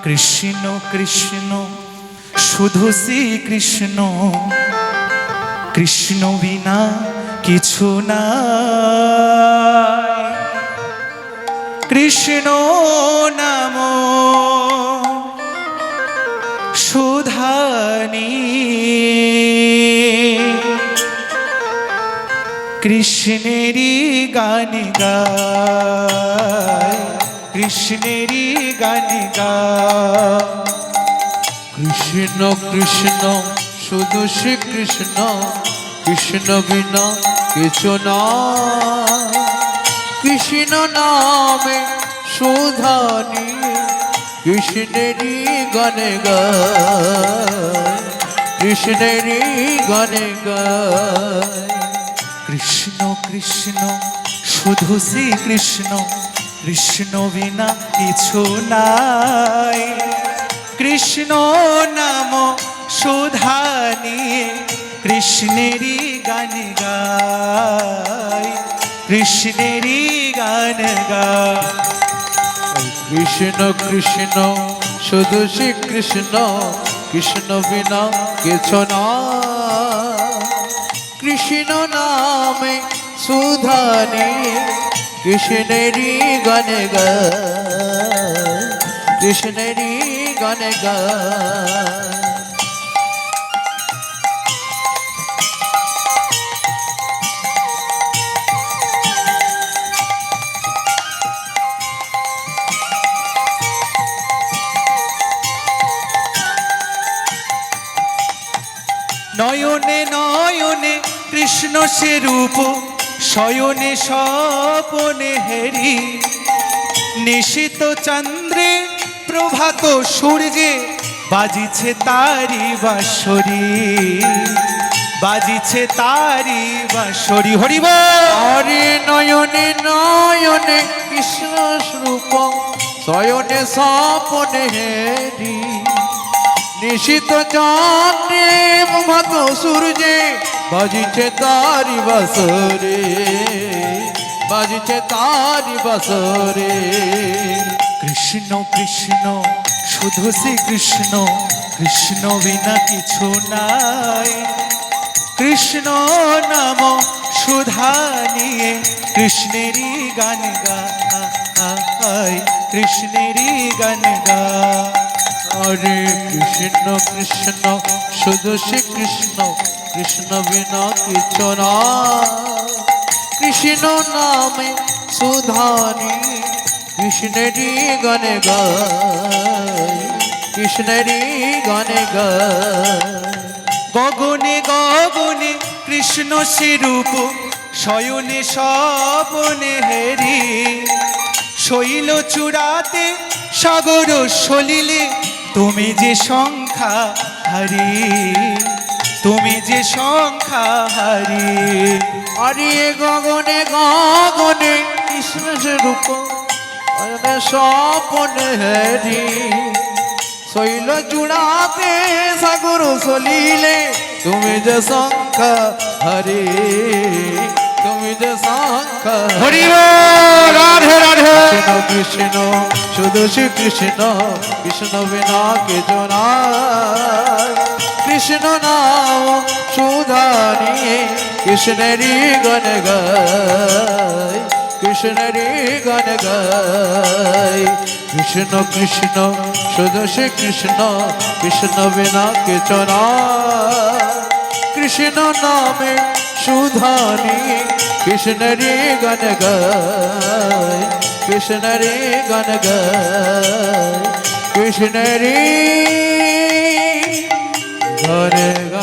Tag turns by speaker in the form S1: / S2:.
S1: কৃষ্ণ কৃষ্ণ শুধু শ্রী কৃষ্ণ, কৃষ্ণ বিনা কিছু নাই। কৃষ্ণ নাম সুধানি, কৃষ্ণেরই গান গায়, কৃষ্ণেরই গান গায়।
S2: কৃষ্ণ কৃষ্ণ শুধু শ্রী কৃষ্ণ, কৃষ্ণ বিনা কিছু না। কৃষ্ণ নামে সুধা নিয়ে কৃষ্ণেরই গানে গায়, কৃষ্ণেরই গানে গায়।
S1: কৃষ্ণ কৃষ্ণ শুধু শ্রী কৃষ্ণ, কৃষ্ণ বিনা কিছু নাই। কৃষ্ণ নাম সুধা নিয়ে কৃষ্ণেরই গান গায়, কৃষ্ণেরই গান গায়।
S2: কৃষ্ণ কৃষ্ণ শুধু শ্রী কৃষ্ণ, কৃষ্ণ বিনা কিছু না। কৃষ্ণ নামে সুধা নিয়ে কৃষ্ণেরই গান গায়, কৃষ্ণেরই গান গায়।
S1: নয়নে নয়নে কৃষ্ণ সে রূপ, শয়নে স্বপনে হেরি। নিশিত চন্দ্রে প্রভাত সূর্যে বাজিছে তারি বাঁশরি, বাজিছে তারি বাঁশরি। হরিব
S2: হরে নয়নে নয়নে কৃষ্ণ রূপ, শয়নে স্বপনে হেরি। নিশিত চন্দ্রে প্রভাত সূর্যে বাজিছে তারি বাঁশরি, বাজিছে তারি বাঁশরি।
S1: কৃষ্ণ কৃষ্ণ শুধু শ্রী কৃষ্ণ, কৃষ্ণ বিনা কিছু নাই। কৃষ্ণ নাম সুধা নিয়ে কৃষ্ণেরই গান গায়, কৃষ্ণেরই গান গায়।
S2: হরে কৃষ্ণ কৃষ্ণ শুধু শ্রী কৃষ্ণ, কৃষ্ণ বিনা কিছু না। কৃষ্ণ নামে সুধা নিয়ে কৃষ্ণেরই গান গায়, কৃষ্ণেরই গান গায়।
S1: গগনে গগনে কৃষ্ণ সে রূপ, শয়নে স্বপনে হেরি। শৈল চূড়াতে সাগর সলিলে তুমি যে সংখ্যা হারি, তুমি যে সংখ্যা হারি।
S2: আরে গগনে গগনে কৃষ্ণ রূপ, স্বপনে হেরি। শৈল চূড়াতে সাগর সলিলে তুমি যে সংখ্যা হারি, তুমি যে সংখ্যা।
S1: হরি রাধে রাধে।
S2: কৃষ্ণ কৃষ্ণ শুধু শ্রী কৃষ্ণ, কৃষ্ণ বিনা কিছু না। কৃষ্ণ নাম সুধা নিয়ে কৃষ্ণেরই গান গায়, কৃষ্ণেরই গান গায়। কৃষ্ণ কৃষ্ণ শুধু শ্রী কৃষ্ণ, কৃষ্ণ বিনা কিছু না। কৃষ্ণ নামে সুধা নিয়ে কৃষ্ণেরই গান গায়, কৃষ্ণেরই গান গায়, কৃষ্ণেরই গান গায়।